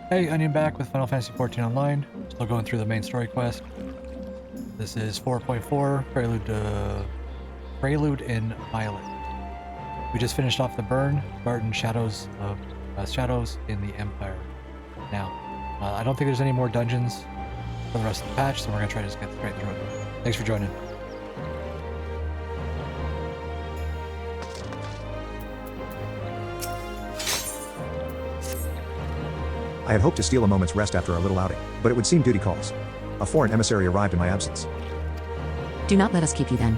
Hey, Onion back with Final Fantasy XIV Online. Still going through the main story quest. This is 4.4, Prelude in Violet. We just finished off the burn, Garden Shadows in the Empire. Now, I don't think there's any more dungeons for the rest of the patch, so we're gonna try to just get straight through it. Thanks for joining. I had hoped to steal a moment's rest after our little outing, but it would seem duty calls. A foreign emissary arrived in my absence. Do not let us keep you then.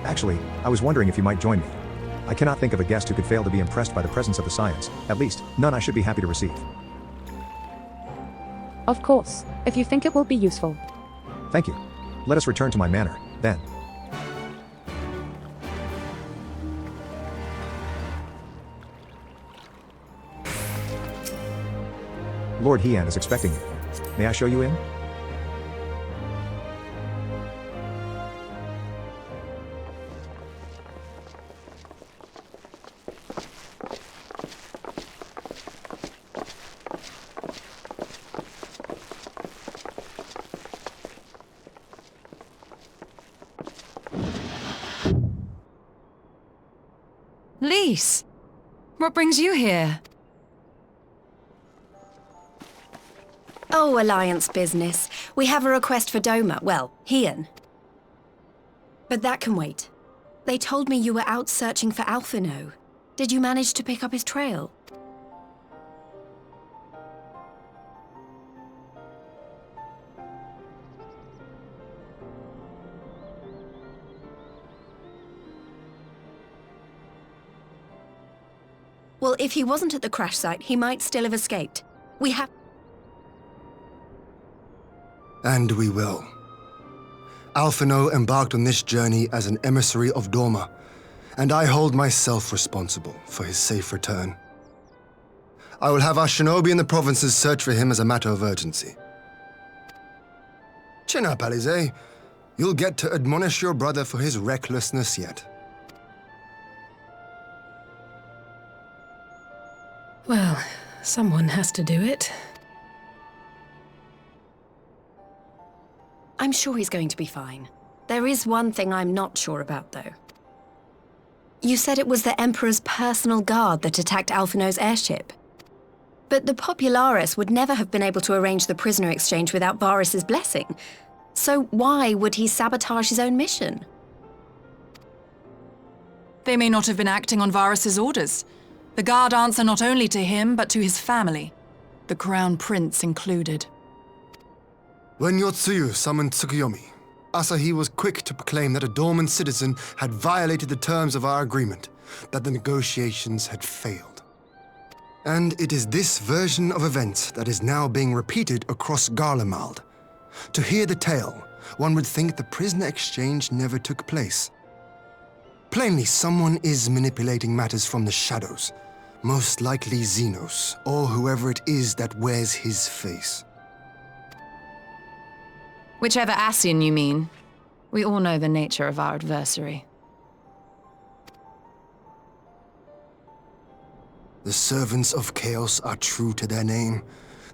Actually, I was wondering if you might join me. I cannot think of a guest who could fail to be impressed by the presence of the Scions, at least, none I should be happy to receive. Of course, if you think it will be useful. Thank you. Let us return to my manor, then. Lord Heian is expecting you. May I show you in? Lise, what brings you here? Oh, Alliance business. We have a request for Doma. Well, Heian. But that can wait. They told me you were out searching for Alphino. Did you manage to pick up his trail? Well, if he wasn't at the crash site, he might still have escaped. We have... And we will. Alphino embarked on this journey as an emissary of Doma, and I hold myself responsible for his safe return. I will have our shinobi in the provinces search for him as a matter of urgency. Chin up, Alize. You'll get to admonish your brother for his recklessness yet. Well, someone has to do it. I'm sure he's going to be fine. There is one thing I'm not sure about, though. You said it was the Emperor's personal guard that attacked Alphino's airship. But the Popularis would never have been able to arrange the prisoner exchange without Varus's blessing. So why would he sabotage his own mission? They may not have been acting on Varus's orders. The guard answer not only to him, but to his family, the Crown Prince included. When Yotsuyu summoned Tsukuyomi, Asahi was quick to proclaim that a dormant citizen had violated the terms of our agreement, that the negotiations had failed. And it is this version of events that is now being repeated across Garlemald. To hear the tale, one would think the prisoner exchange never took place. Plainly, someone is manipulating matters from the shadows, most likely Zenos, or whoever it is that wears his face. Whichever Ascian you mean, we all know the nature of our adversary. The servants of chaos are true to their name.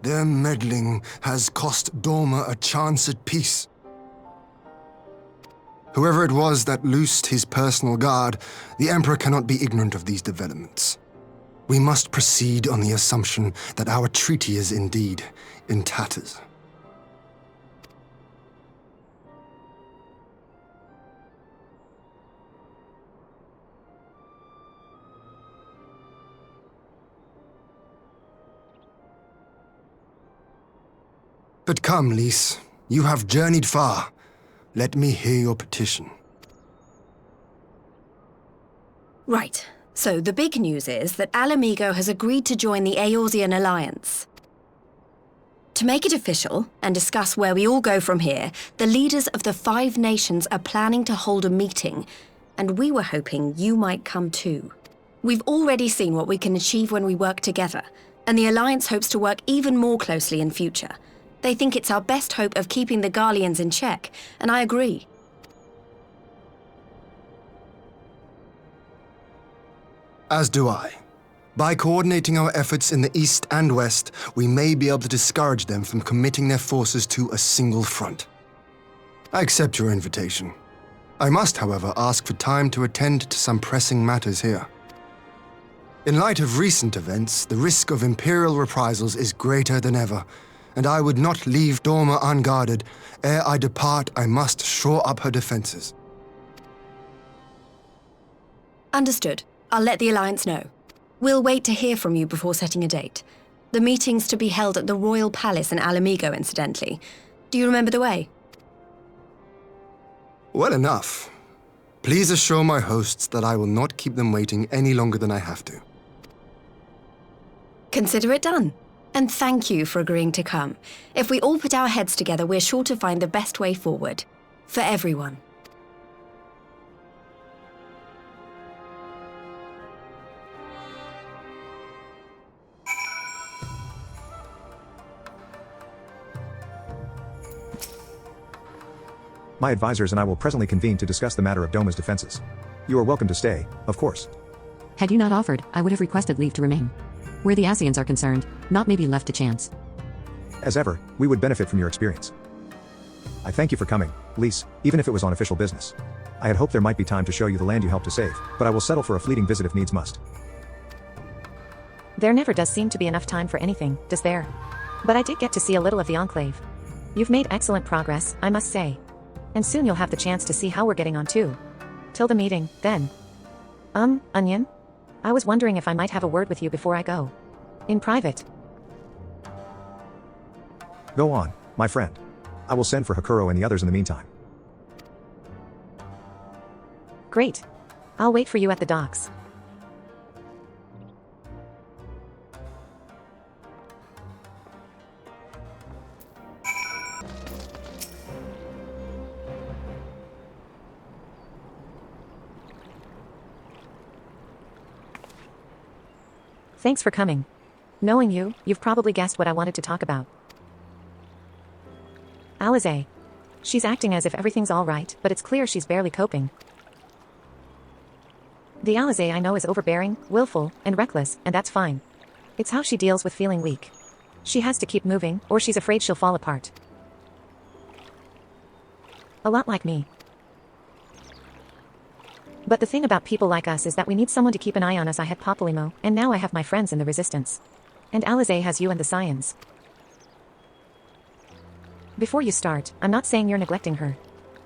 Their meddling has cost Doma a chance at peace. Whoever it was that loosed his personal guard, the Emperor cannot be ignorant of these developments. We must proceed on the assumption that our treaty is indeed in tatters. But come, Lise, you have journeyed far. Let me hear your petition. Right. So the big news is that Alamigo has agreed to join the Eorzean Alliance. To make it official and discuss where we all go from here, the leaders of the 5 nations are planning to hold a meeting, and we were hoping you might come too. We've already seen what we can achieve when we work together, and the Alliance hopes to work even more closely in future. They think it's our best hope of keeping the Garleans in check, and I agree. As do I. By coordinating our efforts in the east and west, we may be able to discourage them from committing their forces to a single front. I accept your invitation. I must, however, ask for time to attend to some pressing matters here. In light of recent events, the risk of Imperial reprisals is greater than ever, and I would not leave Dorma unguarded. Ere I depart, I must shore up her defenses. Understood. I'll let the Alliance know. We'll wait to hear from you before setting a date. The meeting's to be held at the Royal Palace in Alamigo, incidentally. Do you remember the way? Well enough. Please assure my hosts that I will not keep them waiting any longer than I have to. Consider it done. And thank you for agreeing to come. If we all put our heads together, we're sure to find the best way forward. For everyone. My advisors and I will presently convene to discuss the matter of Doma's defenses. You are welcome to stay, of course. Had you not offered, I would have requested leave to remain. Where the Ascians are concerned, not maybe left to chance. As ever, we would benefit from your experience. I thank you for coming, Lise, even if it was on official business. I had hoped there might be time to show you the land you helped to save, but I will settle for a fleeting visit if needs must. There never does seem to be enough time for anything, does there? But I did get to see a little of the Enclave. You've made excellent progress, I must say. And soon you'll have the chance to see how we're getting on too. Till the meeting, then. Onion? I was wondering if I might have a word with you before I go. In private. Go on, my friend. I will send for Hakuro and the others in the meantime. Great. I'll wait for you at the docks. Thanks for coming. Knowing you, you've probably guessed what I wanted to talk about. Alize. She's acting as if everything's all right, but it's clear she's barely coping. The Alize I know is overbearing, willful, and reckless, and that's fine. It's how she deals with feeling weak. She has to keep moving, or she's afraid she'll fall apart. A lot like me. But the thing about people like us is that we need someone to keep an eye on us. I had Popolimo, and now I have my friends in the Resistance. And Alize has you and the Scions. Before you start, I'm not saying you're neglecting her.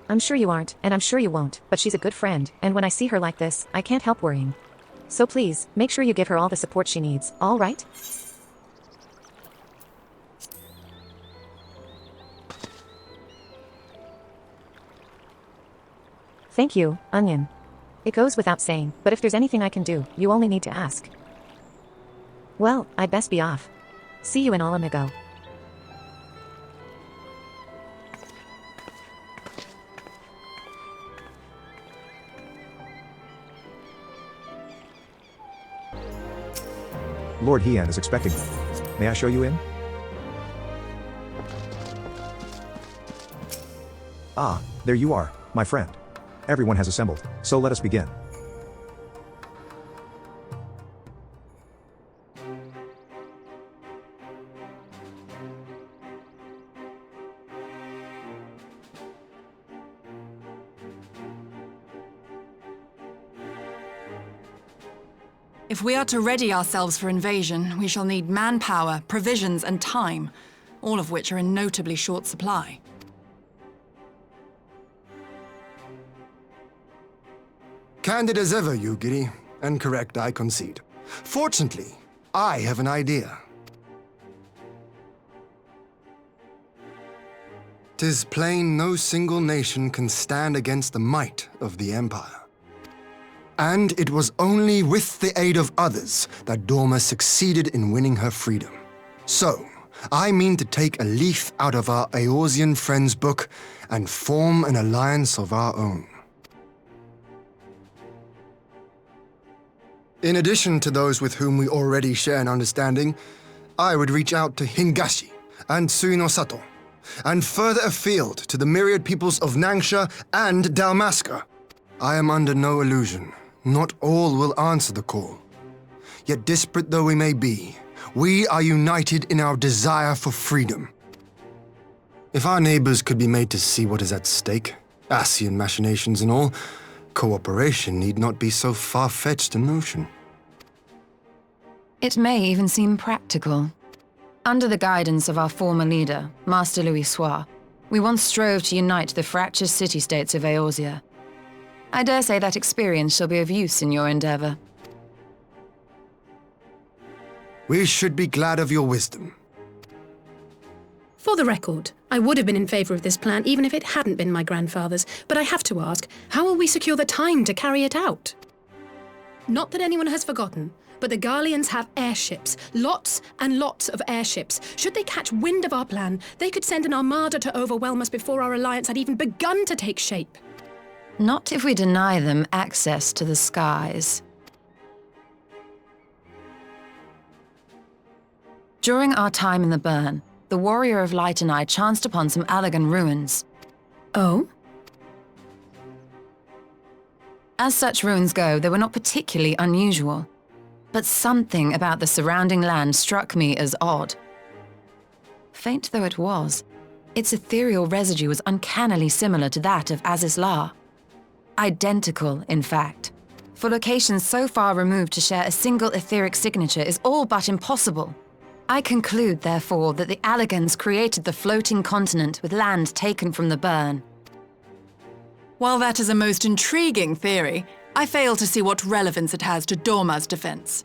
I'm sure you aren't, and I'm sure you won't, but she's a good friend, and when I see her like this, I can't help worrying. So please, make sure you give her all the support she needs, all right? Thank you, Onion. It goes without saying, but if there's anything I can do, you only need to ask. Well, I'd best be off. See you in Alamigo. Lord Heian is expecting me. May I show you in? Ah, there you are, my friend. Everyone has assembled, so let us begin. If we are to ready ourselves for invasion, we shall need manpower, provisions, and time, all of which are in notably short supply. Candid as ever, Yugiri, and correct, I concede. Fortunately, I have an idea. 'Tis plain no single nation can stand against the might of the Empire. And it was only with the aid of others that Dorma succeeded in winning her freedom. So, I mean to take a leaf out of our Eorzean friends' book and form an alliance of our own. In addition to those with whom we already share an understanding, I would reach out to Hingashi and Suinosato, and further afield to the myriad peoples of Nangsha and Dalmasca. I am under no illusion. Not all will answer the call. Yet disparate though we may be, we are united in our desire for freedom. If our neighbors could be made to see what is at stake, Ascian machinations and all, cooperation need not be so far-fetched a notion. It may even seem practical. Under the guidance of our former leader, Master Louis Soir, we once strove to unite the fractious city-states of Eorzea. I dare say that experience shall be of use in your endeavor. We should be glad of your wisdom. For the record, I would have been in favor of this plan even if it hadn't been my grandfather's, but I have to ask, how will we secure the time to carry it out? Not that anyone has forgotten, but the Garleans have airships. Lots and lots of airships. Should they catch wind of our plan, they could send an armada to overwhelm us before our alliance had even begun to take shape. Not if we deny them access to the skies. During our time in the Burn, the Warrior of Light and I chanced upon some Allagan ruins. Oh? As such ruins go, they were not particularly unusual. But something about the surrounding land struck me as odd. Faint though it was, its ethereal residue was uncannily similar to that of Azizlar. Identical, in fact. For locations so far removed to share a single etheric signature is all but impossible. I conclude, therefore, that the Allagans created the floating continent with land taken from the Burn. While that is a most intriguing theory, I fail to see what relevance it has to Dorma's defense.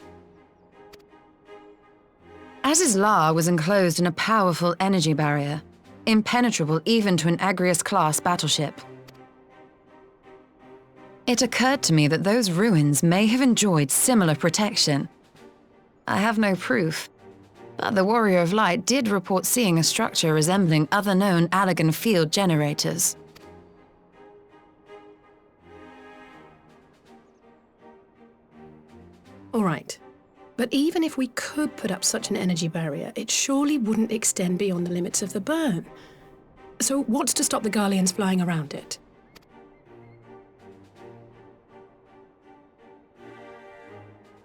Azizlar was enclosed in a powerful energy barrier, impenetrable even to an Agrius-class battleship. It occurred to me that those ruins may have enjoyed similar protection. I have no proof, but the Warrior of Light did report seeing a structure resembling other known Allagan field generators. All right. But even if we could put up such an energy barrier, it surely wouldn't extend beyond the limits of the Burn. So what's to stop the Garleans flying around it?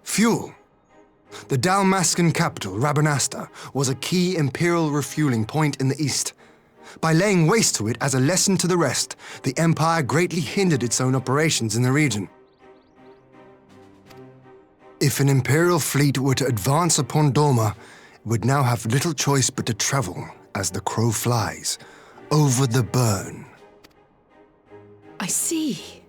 Fuel. The Dalmascan capital, Rabanasta, was a key imperial refueling point in the east. By laying waste to it as a lesson to the rest, the Empire greatly hindered its own operations in the region. If an Imperial fleet were to advance upon Dorma, it would now have little choice but to travel, as the crow flies, over the Burn. I see.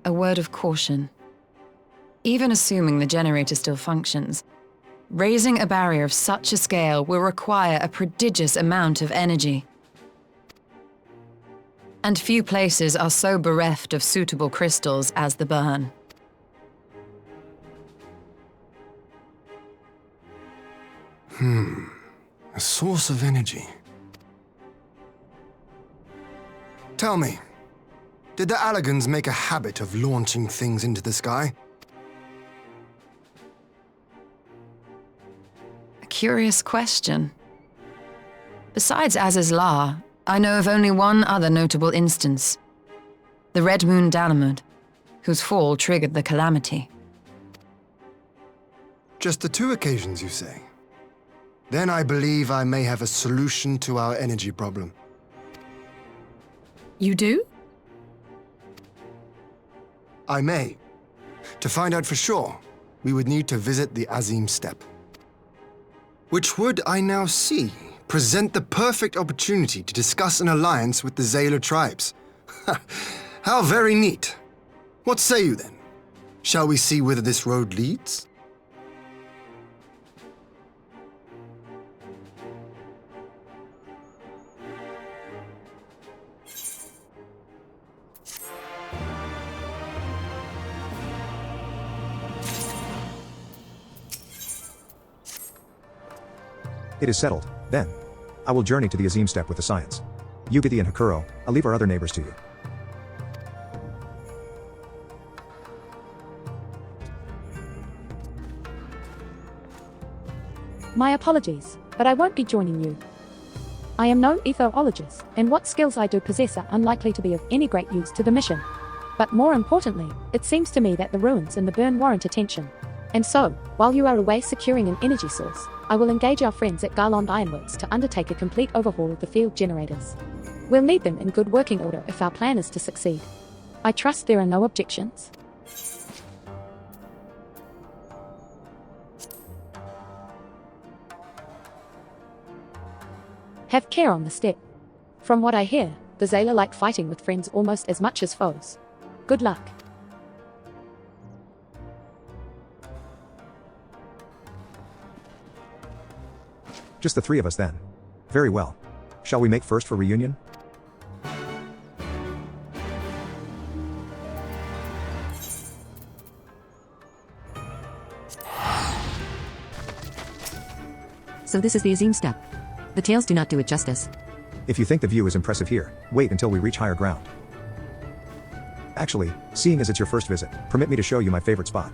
A word of caution. Even assuming the generator still functions, raising a barrier of such a scale will require a prodigious amount of energy. And few places are so bereft of suitable crystals as the Burn. A source of energy. Tell me, did the Allagans make a habit of launching things into the sky? A curious question. Besides Azizlar, I know of only one other notable instance. The Red Moon Dalamud, whose fall triggered the calamity. Just the two occasions, you say? Then I believe I may have a solution to our energy problem. You do? I may. To find out for sure, we would need to visit the Azim Steppe. Which would, I now see, present the perfect opportunity to discuss an alliance with the Zayla tribes. How very neat. What say you then? Shall we see whither this road leads? It is settled, then. I will journey to the Azim Steppe with the Scions. Yugiti and Hakuro, I'll leave our other neighbors to you. My apologies, but I won't be joining you. I am no ethologist, and what skills I do possess are unlikely to be of any great use to the mission. But more importantly, it seems to me that the ruins and the burn warrant attention. And so, while you are away securing an energy source, I will engage our friends at Garland Ironworks to undertake a complete overhaul of the field generators. We'll need them in good working order if our plan is to succeed. I trust there are no objections. Have care on the step. From what I hear, the Zayla like fighting with friends almost as much as foes. Good luck. Just the three of us then. Very well. Shall we make first for reunion? So this is the Azim step. The tales do not do it justice. If you think the view is impressive here, wait until we reach higher ground. Actually, seeing as it's your first visit, permit me to show you my favorite spot.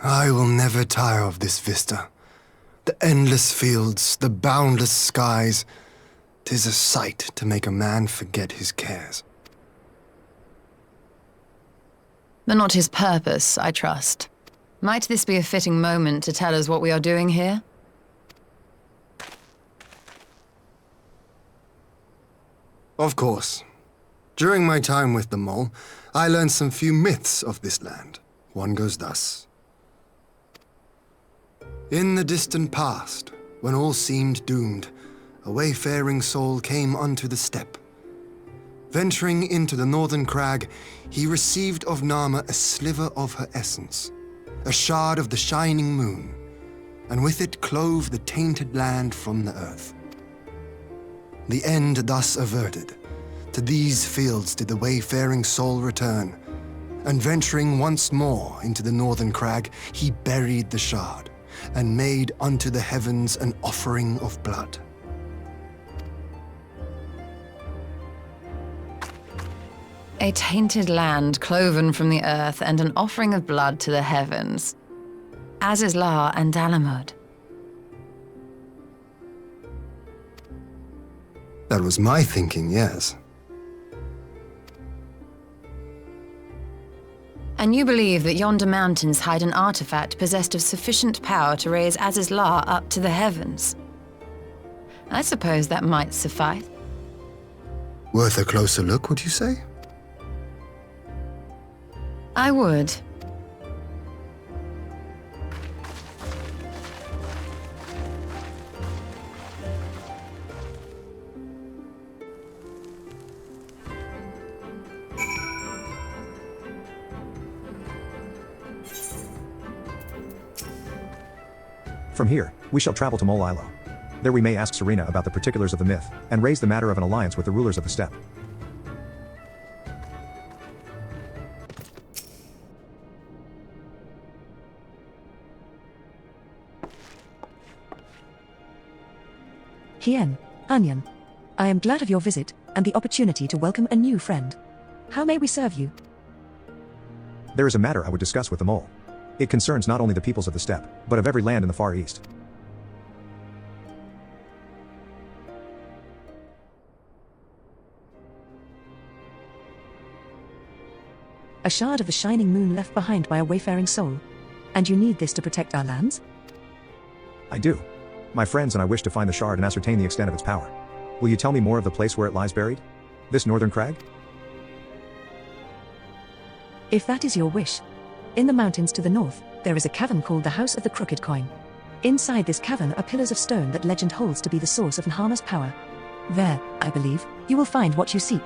I will never tire of this vista. The endless fields, the boundless skies. 'Tis a sight to make a man forget his cares. But not his purpose, I trust. Might this be a fitting moment to tell us what we are doing here? Of course. During my time with the mole, I learned some few myths of this land. One goes thus. In the distant past, when all seemed doomed, a wayfaring soul came unto the steppe. Venturing into the northern crag, he received of Nama a sliver of her essence, a shard of the shining moon, and with it clove the tainted land from the earth. The end thus averted, to these fields did the wayfaring soul return, and venturing once more into the northern crag, he buried the shard, and made unto the heavens an offering of blood. A tainted land cloven from the earth and an offering of blood to the heavens. Azizlar and Dalamud. That was my thinking, yes. And you believe that yonder mountains hide an artifact possessed of sufficient power to raise Azizlar up to the heavens? I suppose that might suffice. Worth a closer look, would you say? I would. From here, we shall travel to Mol Ilo. There we may ask Serena about the particulars of the myth, and raise the matter of an alliance with the rulers of the steppe. Hien, Onion. I am glad of your visit, and the opportunity to welcome a new friend. How may we serve you? There is a matter I would discuss with the mole. It concerns not only the peoples of the steppe, but of every land in the Far East. A shard of the shining moon left behind by a wayfaring soul. And you need this to protect our lands? I do. My friends and I wish to find the shard and ascertain the extent of its power. Will you tell me more of the place where it lies buried? This northern crag? If that is your wish. In the mountains to the north, there is a cavern called the House of the Crooked Coin. Inside this cavern are pillars of stone that legend holds to be the source of Nhama's power. There, I believe, you will find what you seek.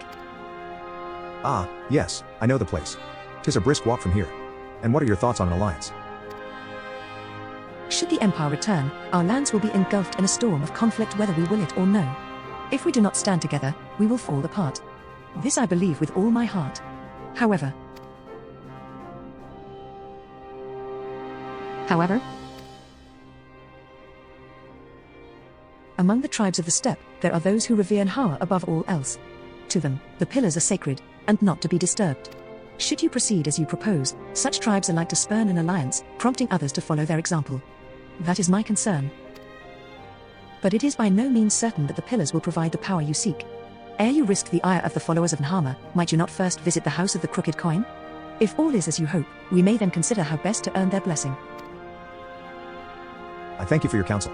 Ah, yes, I know the place. 'Tis a brisk walk from here. And what are your thoughts on an alliance? Should the Empire return, our lands will be engulfed in a storm of conflict whether we will it or no. If we do not stand together, we will fall apart. This I believe with all my heart. However, Among the tribes of the steppe, there are those who revere Nhawa above all else. To them, the pillars are sacred, and not to be disturbed. Should you proceed as you propose, such tribes are like to spurn an alliance, prompting others to follow their example. That is my concern. But it is by no means certain that the pillars will provide the power you seek. Ere you risk the ire of the followers of Nhama, might you not first visit the house of the crooked coin? If all is as you hope, we may then consider how best to earn their blessing. I thank you for your counsel.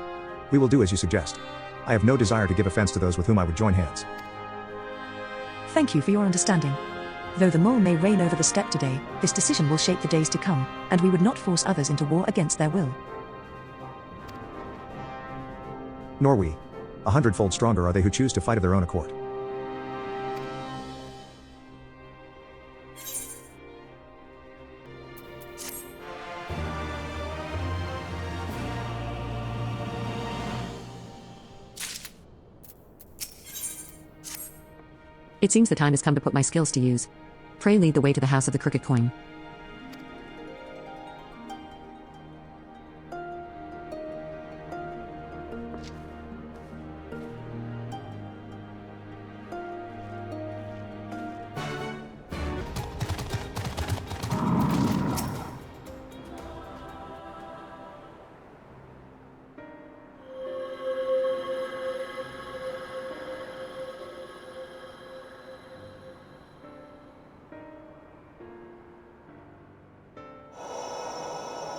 We will do as you suggest. I have no desire to give offense to those with whom I would join hands. Thank you for your understanding. Though the mole may reign over the steppe today, this decision will shape the days to come, and we would not force others into war against their will. Nor we. 100-fold stronger are they who choose to fight of their own accord. It seems the time has come to put my skills to use. Pray lead the way to the house of the crooked coin.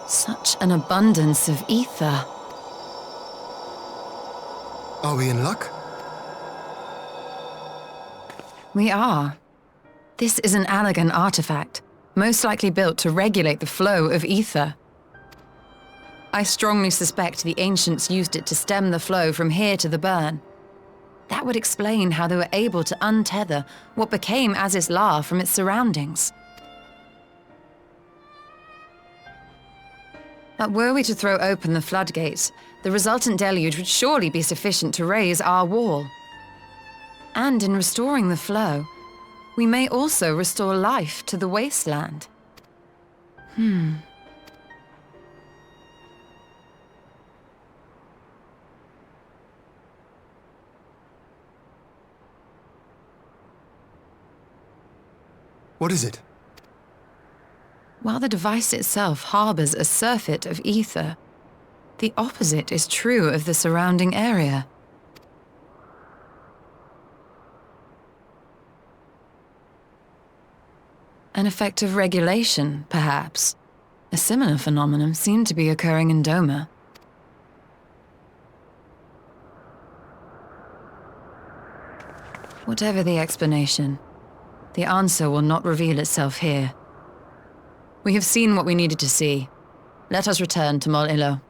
Such an abundance of ether. Are we in luck? We are. This is an Allegan artifact, most likely built to regulate the flow of ether. I strongly suspect the ancients used it to stem the flow from here to the burn. That would explain how they were able to untether what became Azis La from its surroundings. But were we to throw open the floodgates, the resultant deluge would surely be sufficient to raise our wall. And in restoring the flow, we may also restore life to the wasteland. What is it? While the device itself harbors a surfeit of ether, the opposite is true of the surrounding area. An effect of regulation, perhaps. A similar phenomenon seemed to be occurring in Doma. Whatever the explanation, the answer will not reveal itself here. We have seen what we needed to see. Let us return to Mol Ilo.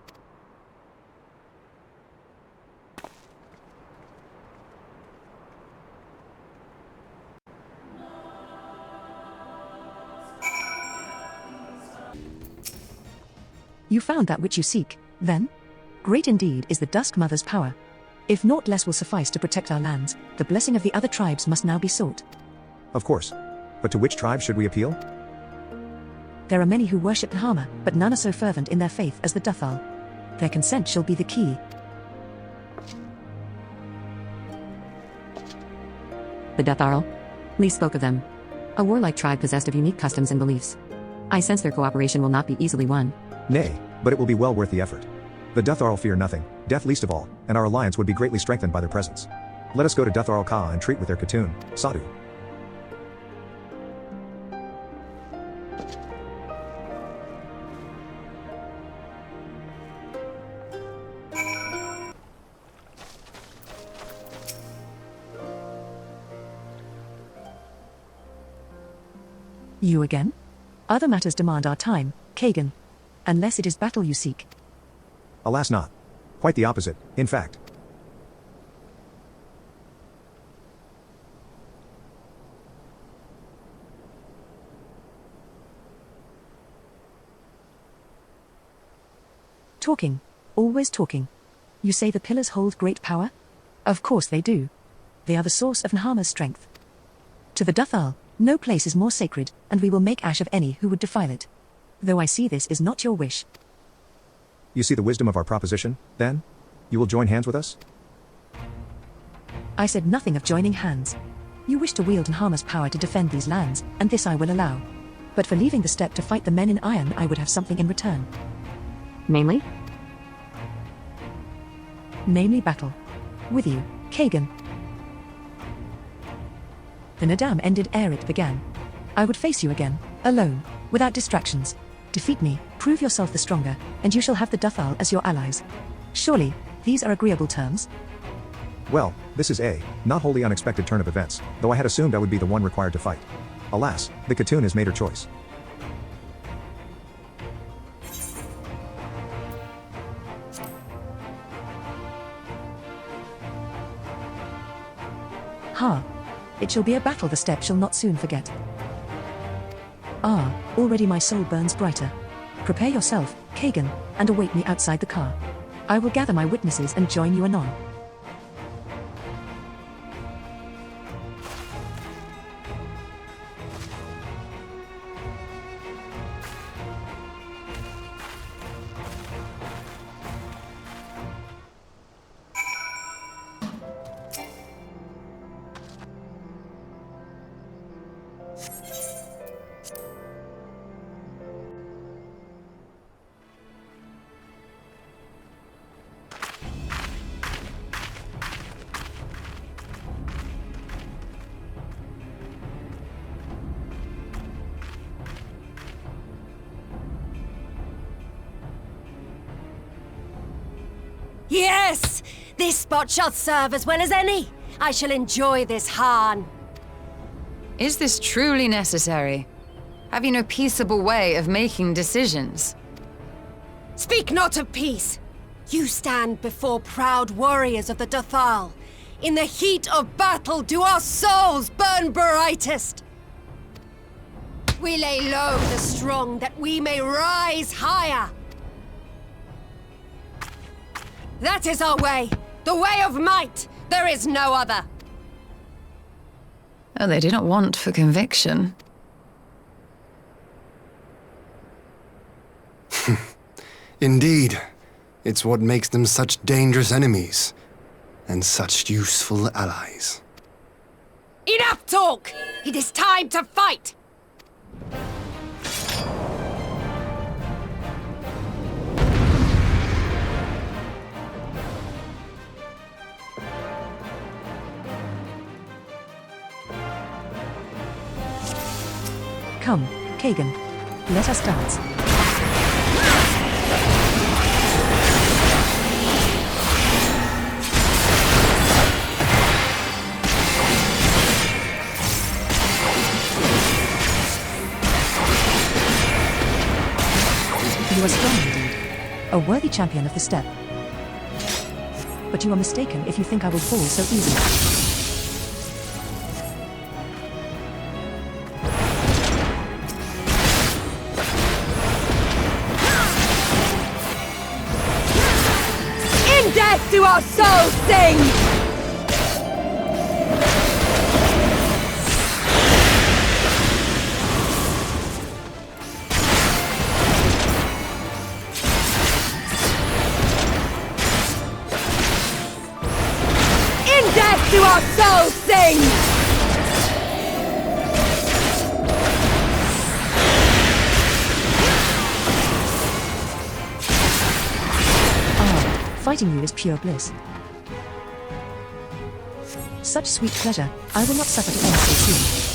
You found that which you seek, then? Great indeed is the Dusk Mother's power. If naught less will suffice to protect our lands, the blessing of the other tribes must now be sought. Of course. But to which tribe should we appeal? There are many who worship Nhama, but none are so fervent in their faith as the Duthal. Their consent shall be the key. The Dutharl? Lee spoke of them. A warlike tribe possessed of unique customs and beliefs. I sense their cooperation will not be easily won. Nay, but it will be well worth the effort. The Dutharl fear nothing, death least of all, and our alliance would be greatly strengthened by their presence. Let us go to Dutharl Ka and treat with their Khatun, Sadhu. You again? Other matters demand our time, Kagan. Unless it is battle you seek. Alas not. Quite the opposite, in fact. Talking. Always talking. You say the pillars hold great power? Of course they do. They are the source of Nhama's strength. To the Duthal, no place is more sacred, and we will make ash of any who would defile it. Though I see this is not your wish. You see the wisdom of our proposition, then? You will join hands with us? I said nothing of joining hands. You wish to wield Nhama's power to defend these lands, and this I will allow. But for leaving the steppe to fight the men in iron, I would have something in return. Namely? Namely battle. With you, Kagan. The Nadam ended ere it began. I would face you again, alone, without distractions. Defeat me, prove yourself the stronger, and you shall have the Duthal as your allies. Surely, these are agreeable terms? Well, this is a not wholly unexpected turn of events, though I had assumed I would be the one required to fight. Alas, the Khatoon has made her choice. Ha! It shall be a battle the steppe shall not soon forget. Ah, already my soul burns brighter. Prepare yourself, Kagan, and await me outside the car. I will gather my witnesses and join you anon. Yes! This spot shall serve as well as any. I shall enjoy this Hahn. Is this truly necessary? Have you no peaceable way of making decisions? Speak not of peace. You stand before proud warriors of the Duthal. In the heat of battle do our souls burn brightest. We lay low the strong that we may rise higher. That is our way, the way of might. There is no other. Oh, they do not want for conviction. Indeed. It's what makes them such dangerous enemies, and such useful allies. Enough talk! It is time to fight! Come, Kagan. Let us dance. You are strong indeed. A worthy champion of the steppe. But you are mistaken if you think I will fall so easily. Death to our souls sing! In death do our souls sing! Fighting you is pure bliss. Such sweet pleasure, I will not suffer to end so soon.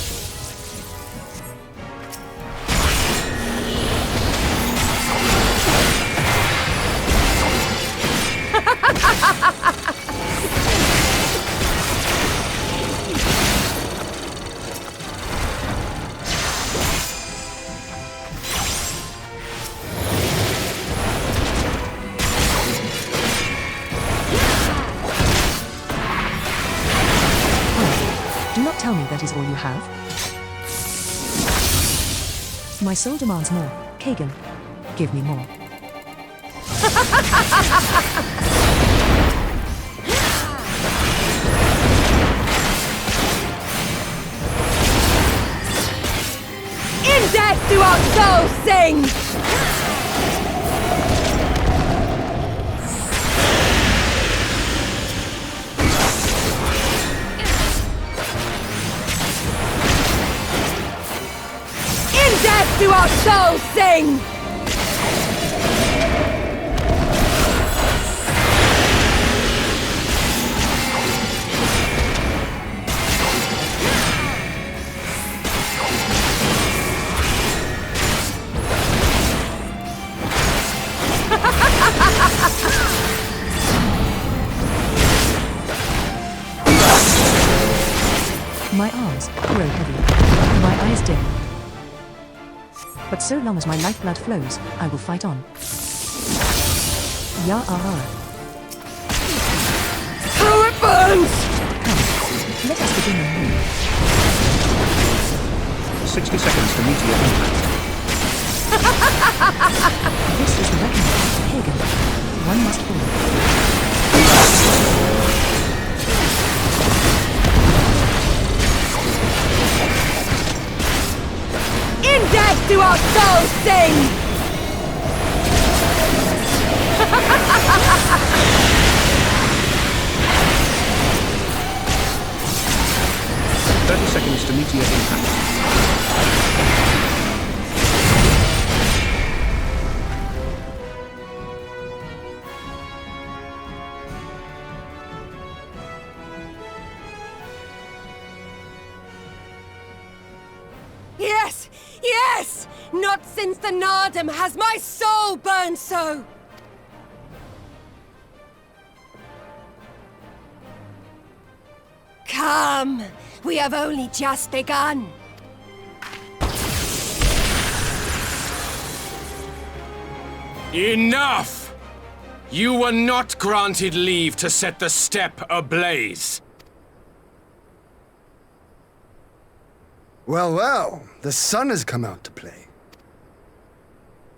Tell me that is all you have? My soul demands more. Kagan, give me more. In death do our souls sing! do our souls sing! My arms grow heavy. My eyes dim. But so long as my lifeblood flows, I will fight on. Ya-ah-ah. How it burns! Come, let us begin anew. 60 seconds to meteor impact. This is the reckoning of the pagan. One must fall. In death do our souls sing! 30 seconds to meteor impact. Yes! Yes! Not since the Nardum has my soul burned so! Come! We have only just begun! Enough! You were not granted leave to set the steppe ablaze. Well, well, the sun has come out to play.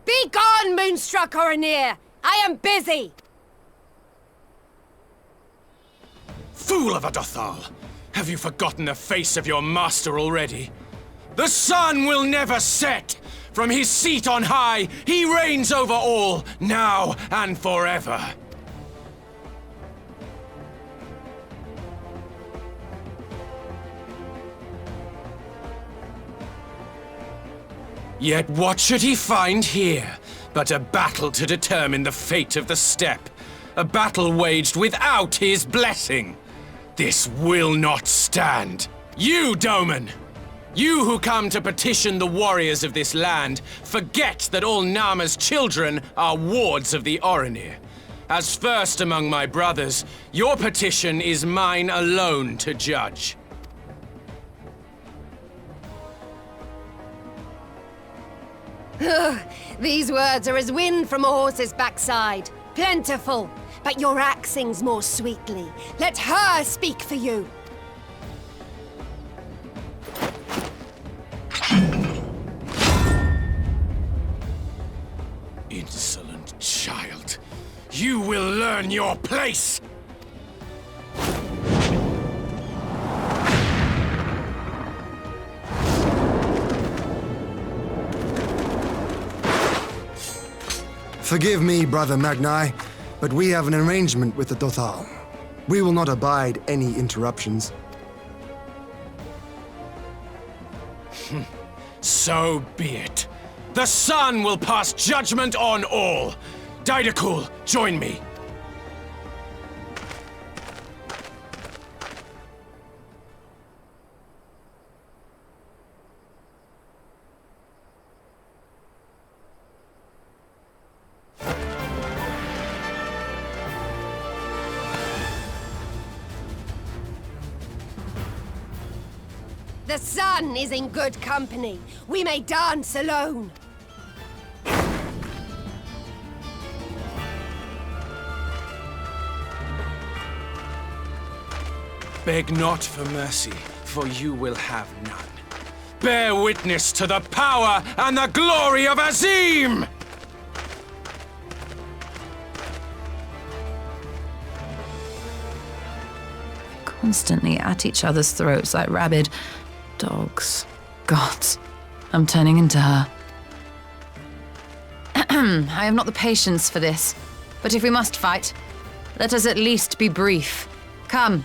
Be gone, Moonstruck Oranir! I am busy! Fool of a Dothal! Have you forgotten the face of your master already? The sun will never set! From his seat on high, he reigns over all, now and forever. Yet what should he find here but a battle to determine the fate of the steppe? A battle waged without his blessing. This will not stand. You, Doman! You who come to petition the warriors of this land, forget that all Nama's children are wards of the Oranir. As first among my brothers, your petition is mine alone to judge. These words are as wind from a horse's backside. Plentiful, but your axe sings more sweetly. Let her speak for you. Insolent child. You will learn your place! Forgive me, Brother Magni, but we have an arrangement with the Dothal. We will not abide any interruptions. So be it. The sun will pass judgment on all. Daidakul, join me. The sun is in good company. We may dance alone. Beg not for mercy, for you will have none. Bear witness to the power and the glory of Azim! Constantly at each other's throats like rabid dogs. Gods, I'm turning into her. I have not the patience for this, but if we must fight, let us at least be brief. Come.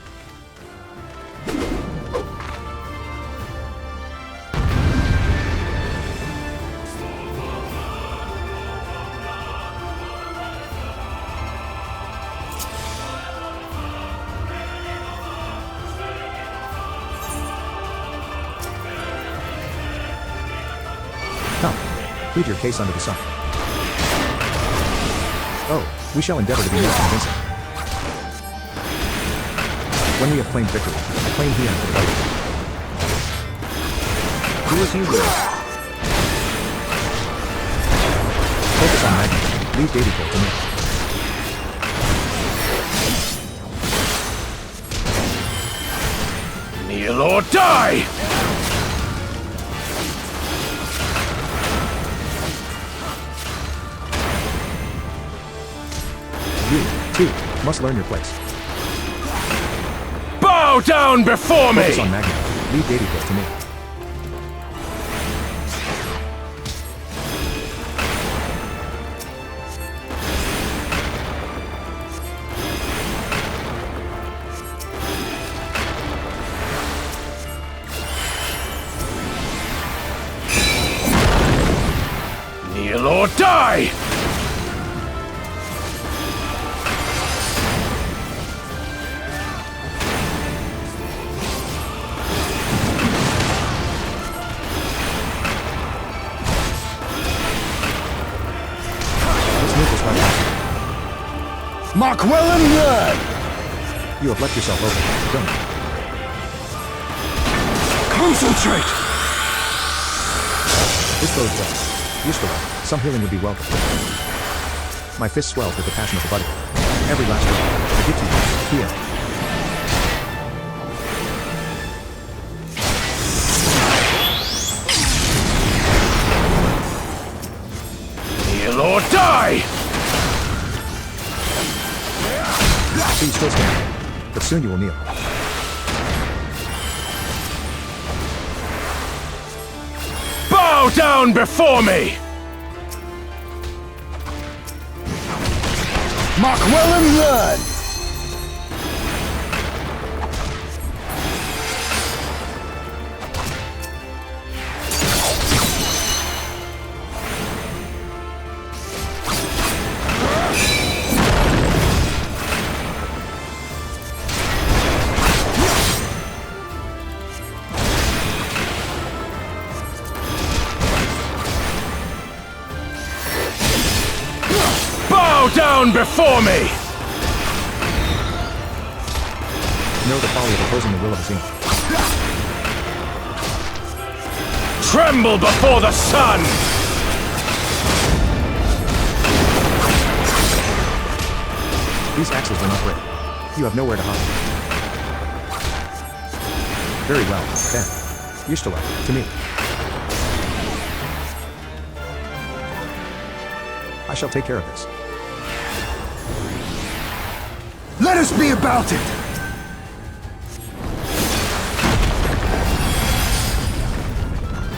Plead your case under the sun. Oh, we shall endeavor to be more convincing. When we have claimed victory, I claim Heon for the fight. Do as you will. Focus on Magna. Leave Davy Cole to me. Kneel or die! You, too, must learn your place. Bow down before me! Focus on Magna. Leave Davy Cole to me. Kneel or die! Let's move this right now. Mark well and learn! You have left yourself open. Don't. Concentrate! This bodes well. Useful, some healing would be welcome. My fist swells with the passion of the body. Every last one. I give to you. Here. Kneel or die! See, you still stand. But soon you will kneel. Bow down before me! Mark well and learn! Bow down before me! Know the folly of opposing the will of a Zenos. Tremble before the sun! These axes will not break. You have nowhere to hide. Very well, then. Yushtala, to me. I shall take care of this. Let us be about it!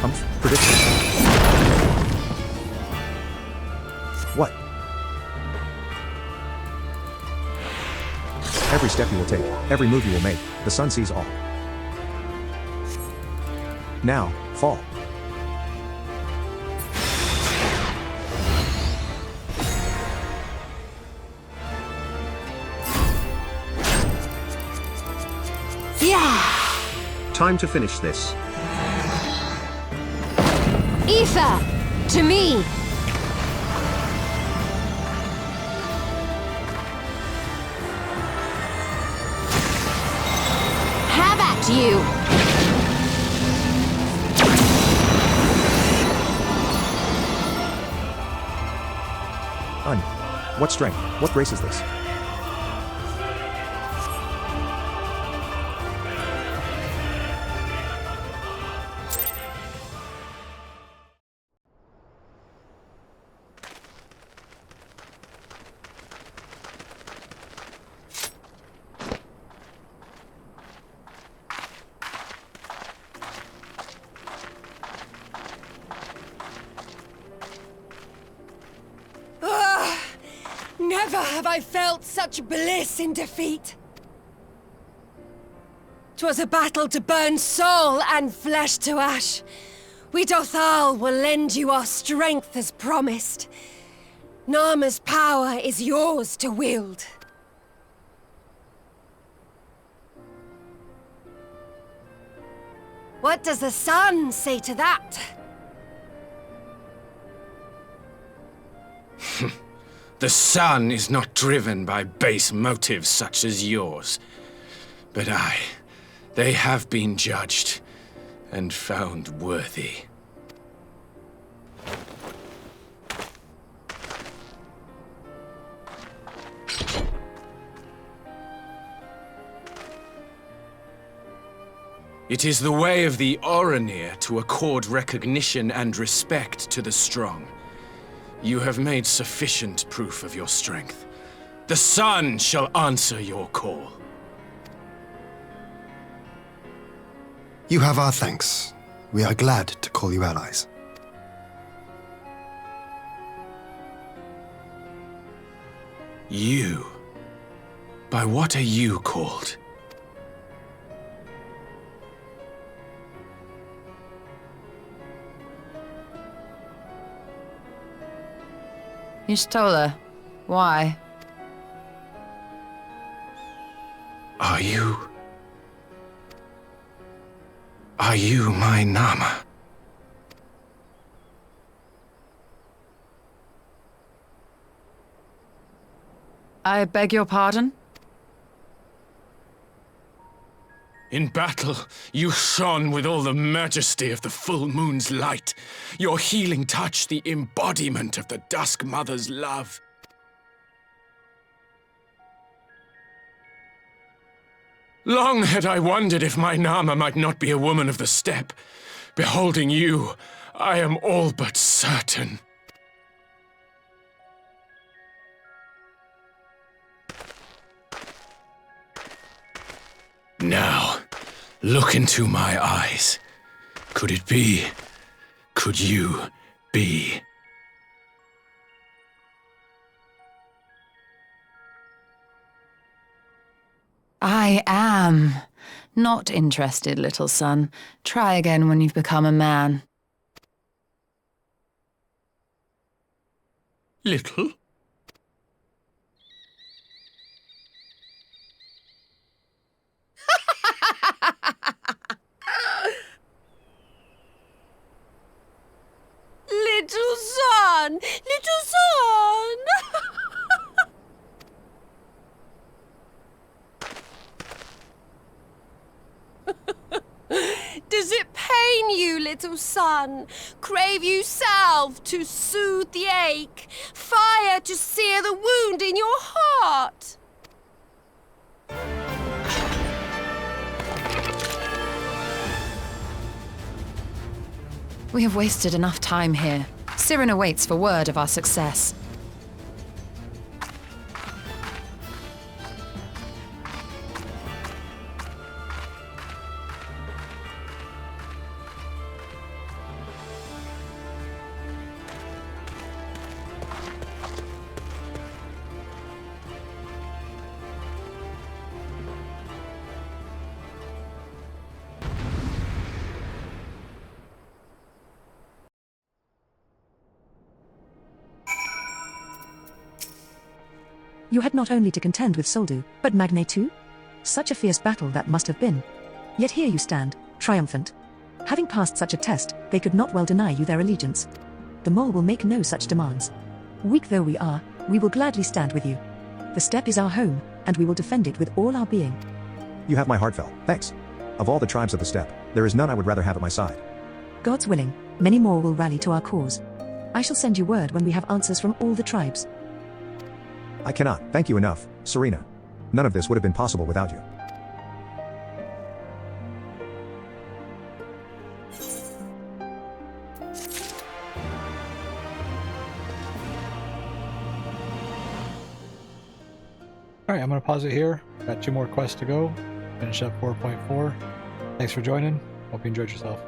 Humph, prediction. What? Every step you will take, every move you will make, the sun sees all. Now, fall. Time to finish this. Ether! To me! Have at you! What strength, what grace is this? Never have I felt such bliss in defeat. 'Twas a battle to burn soul and flesh to ash. We Dothal will lend you our strength as promised. Narma's power is yours to wield. What does the sun say to that? The sun is not driven by base motives such as yours. But they have been judged and found worthy. It is the way of the Oranir to accord recognition and respect to the strong. You have made sufficient proof of your strength. The sun shall answer your call. You have our thanks. We are glad to call you allies. You? By what are you called? Ishtola, why? Are you my Nama? I beg your pardon? In battle, you shone with all the majesty of the full moon's light. Your healing touch, the embodiment of the Dusk Mother's love. Long had I wondered if my Nama might not be a woman of the steppe. Beholding you, I am all but certain. Now, look into my eyes. Could it be? Could you be? I am. Not interested, little son. Try again when you've become a man. Little? Little son! Little son! Does it pain you, little son? Crave you salve to soothe the ache? Fire to sear the wound in your heart? We have wasted enough time here. Siren awaits for word of our success. You had not only to contend with Soldu, but Magne too? Such a fierce battle that must have been. Yet here you stand, triumphant. Having passed such a test, they could not well deny you their allegiance. The mole will make no such demands. Weak though we are, we will gladly stand with you. The steppe is our home, and we will defend it with all our being. You have my heartfelt thanks. Of all the tribes of the steppe, there is none I would rather have at my side. God's willing, many more will rally to our cause. I shall send you word when we have answers from all the tribes. I cannot thank you enough, Serena. None of this would have been possible without you. Alright, I'm going to pause it here. Got 2 more quests to go. Finish up 4.4. Thanks for joining. Hope you enjoyed yourself.